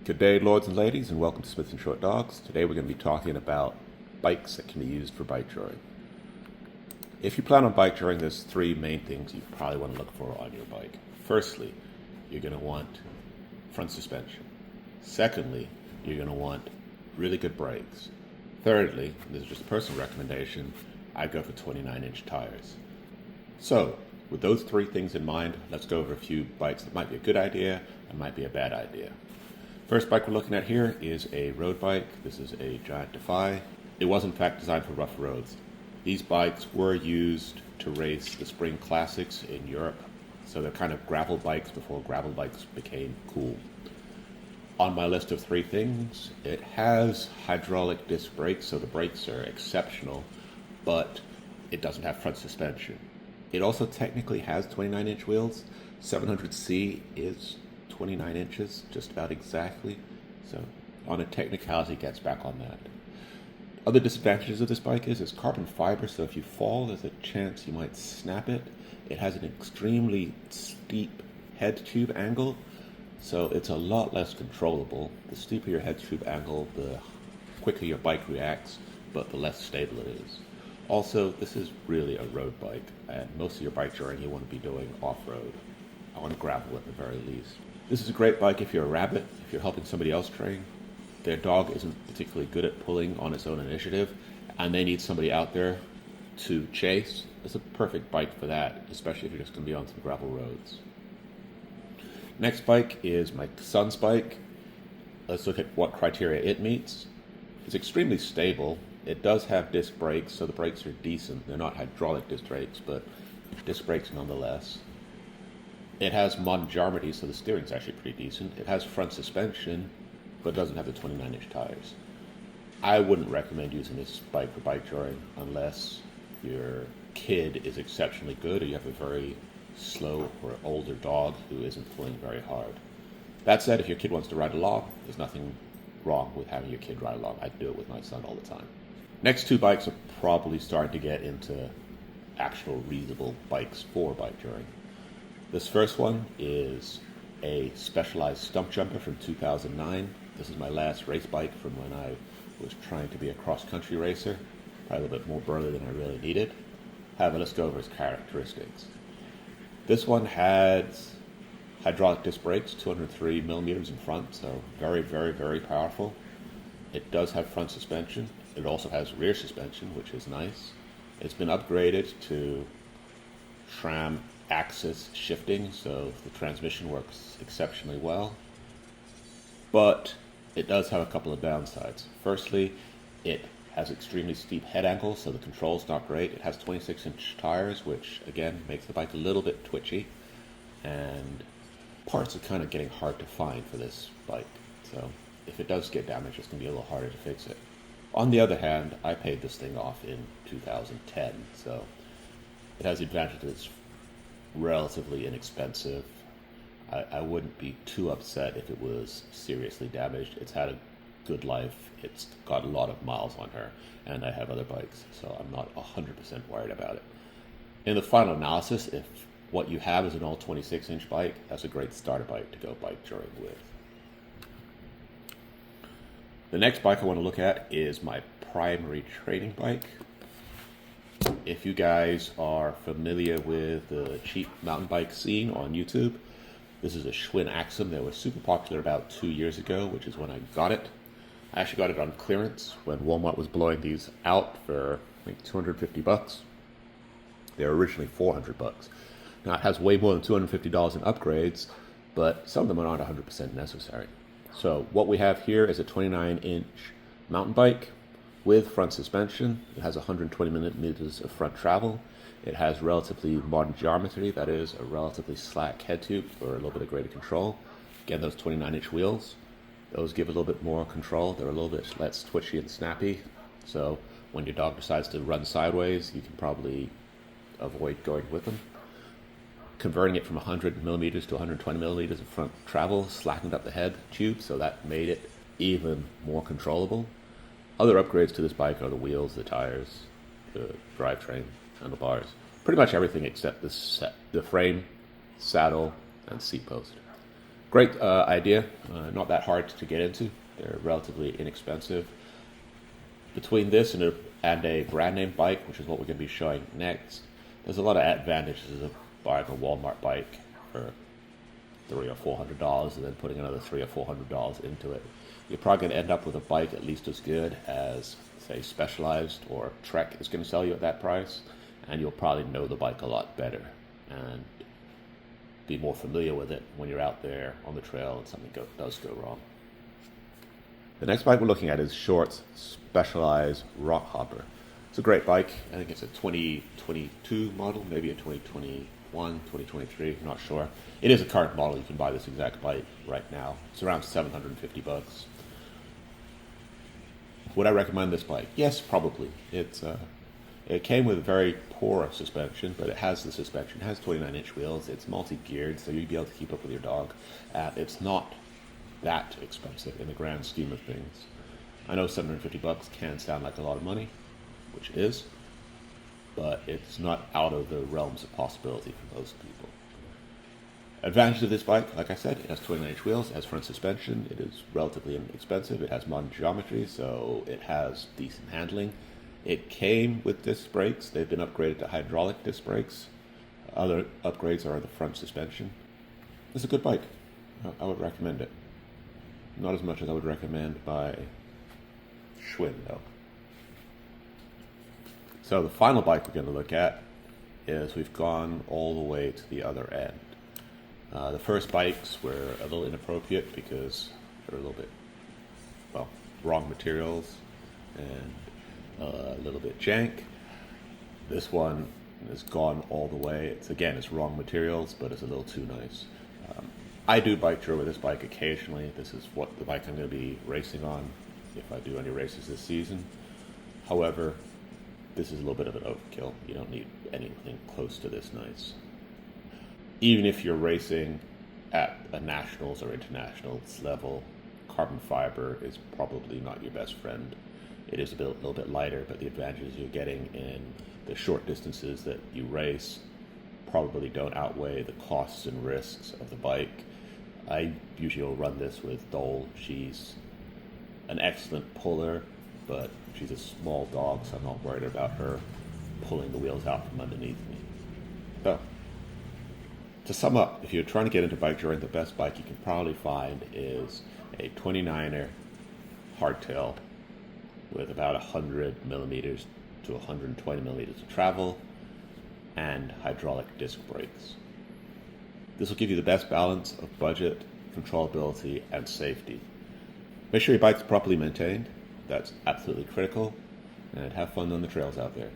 Good day, lords and ladies, and welcome to Smith & Short Dogs. Today we're going to be talking about bikes that can be used for bike touring. If you plan on bike touring, there's three main things you probably want to look for on your bike. Firstly, you're going to want front suspension. Secondly, you're going to want really good brakes. Thirdly, and this is just a personal recommendation, I go for 29-inch tires. So, with those three things in mind, let's go over a few bikes that might be a good idea and might be a bad idea. First bike we're looking at here is a road bike. This is a giant Defy. It was in fact designed for rough roads. These bikes were used to race the Spring Classics in Europe, so they're kind of gravel bikes before gravel bikes became cool. On my list of three things, it has hydraulic disc brakes, so the brakes are exceptional, but it doesn't have front suspension. It also technically has 29-inch wheels. 700C is 29 inches, just about exactly. So on a technicality, it gets back on that. Other disadvantages of this bike is it's carbon fiber, so if you fall, there's a chance you might snap it. It has an extremely steep head tube angle, so it's a lot less controllable. The steeper your head tube angle, the quicker your bike reacts, but the less stable it is. Also, this is really a road bike, and most of your bike touring you want to be doing off-road, on gravel at the very least. This is a great bike if you're a rabbit, if you're helping somebody else train. Their dog isn't particularly good at pulling on its own initiative, and they need somebody out there to chase. It's a perfect bike for that, especially if you're just going to be on some gravel roads. Next bike is my son's bike. Let's look at what criteria it meets. It's extremely stable. It does have disc brakes, so the brakes are decent. They're not hydraulic disc brakes, but disc brakes nonetheless. It has modern geometry, so the steering's actually pretty decent. It has front suspension, but doesn't have the 29-inch tires. I wouldn't recommend using this bike for bike touring unless your kid is exceptionally good or you have a very slow or older dog who isn't pulling very hard. That said, if your kid wants to ride along, there's nothing wrong with having your kid ride along. I do it with my son all the time. Next two bikes are probably starting to get into actual reasonable bikes for bike touring. This first one is a Specialized Stumpjumper from 2009. This is my last race bike from when I was trying to be a cross-country racer. Probably a little bit more burly than I really needed. However, let's go over its characteristics. This one has hydraulic disc brakes, 203 millimeters in front, so very, very, very powerful. It does have front suspension. It also has rear suspension, which is nice. It's been upgraded to SRAM axis shifting, so the transmission works exceptionally well. But it does have a couple of downsides. Firstly, it has extremely steep head angles, so the control's not great. It has 26-inch tires, which again makes the bike a little bit twitchy, and parts are kind of getting hard to find for this bike. So if it does get damaged, it's going to be a little harder to fix it. On the other hand, I paid this thing off in 2010, so it has the advantage that it's relatively inexpensive. I wouldn't be too upset if it was seriously damaged. It's had a good life. It's got a lot of miles on her, and I have other bikes, so I'm not 100% worried about it. In the final analysis, if what you have is an all 26-inch bike, that's a great starter bike to go bike touring with. The next bike I want to look at is my primary training bike. If you guys are familiar with the cheap mountain bike scene on YouTube, this is a Schwinn Axum that was super popular about 2 years ago, which is when I got it. I actually got it on clearance when Walmart was blowing these out for I think $250. They were originally $400. Now it has way more than $250 in upgrades, but some of them are not 100% necessary. So what we have here is a 29-inch mountain bike with front suspension. It has 120 millimeters of front travel. It has relatively modern geometry, that is a relatively slack head tube for a little bit of greater control. Again, those 29-inch wheels, those give a little bit more control. They're a little bit less twitchy and snappy. So when your dog decides to run sideways, you can probably avoid going with them. Converting it from 100 millimeters to 120 millimeters of front travel slackened up the head tube, so that made it even more controllable. Other upgrades to this bike are the wheels, the tires, the drivetrain, handlebars, pretty much everything except the frame, saddle, and seat post. Great idea. Not that hard to get into. They're relatively inexpensive. Between this and a brand name bike, which is what we're going to be showing next, there's a lot of advantages of buying a Walmart bike for $300 or $400 and then putting another $300 or $400 into it. You're probably going to end up with a bike at least as good as, say, Specialized or Trek is going to sell you at that price, and you'll probably know the bike a lot better and be more familiar with it when you're out there on the trail and something does go wrong. The next bike we're looking at is Short's Specialized Rockhopper. It's a great bike. I think it's a 2022 model, maybe a 2021, 2023, I'm not sure. It is a current model. You can buy this exact bike right now. It's around $750. Would I recommend this bike? Yes, probably. It came with very poor suspension, but it has the suspension. It has 29-inch wheels. It's multi-geared, so you'll be able to keep up with your dog. It's not that expensive in the grand scheme of things. I know $750 can sound like a lot of money, which it is, but it's not out of the realms of possibility for most people. Advantage of this bike, like I said, it has 29-inch wheels, it has front suspension, it is relatively inexpensive, it has modern geometry, so it has decent handling. It came with disc brakes. They've been upgraded to hydraulic disc brakes. Other upgrades are the front suspension. It's a good bike. I would recommend it. Not as much as I would recommend by Schwinn, though. So the final bike we're going to look at is we've gone all the way to the other end. The first bikes were a little inappropriate because they're a little bit, well, wrong materials and a little bit jank. This one has gone all the way. It's wrong materials, but it's a little too nice. I do bike tour with this bike occasionally. This is what the bike I'm going to be racing on if I do any races this season. However, this is a little bit of an overkill. You don't need anything close to this nice. Even if you're racing at a nationals or internationals level, carbon fiber is probably not your best friend. It is a little bit lighter, but the advantages you're getting in the short distances that you race probably don't outweigh the costs and risks of the bike. I usually will run this with Dole. She's an excellent puller, but she's a small dog, so I'm not worried about her pulling the wheels out from underneath me. So, to sum up, if you're trying to get into Bikejoring, the best bike you can probably find is a 29er hardtail with about 100 millimeters to 120 millimeters of travel and hydraulic disc brakes. This will give you the best balance of budget, controllability, and safety. Make sure your bike's properly maintained. That's absolutely critical. And have fun on the trails out there.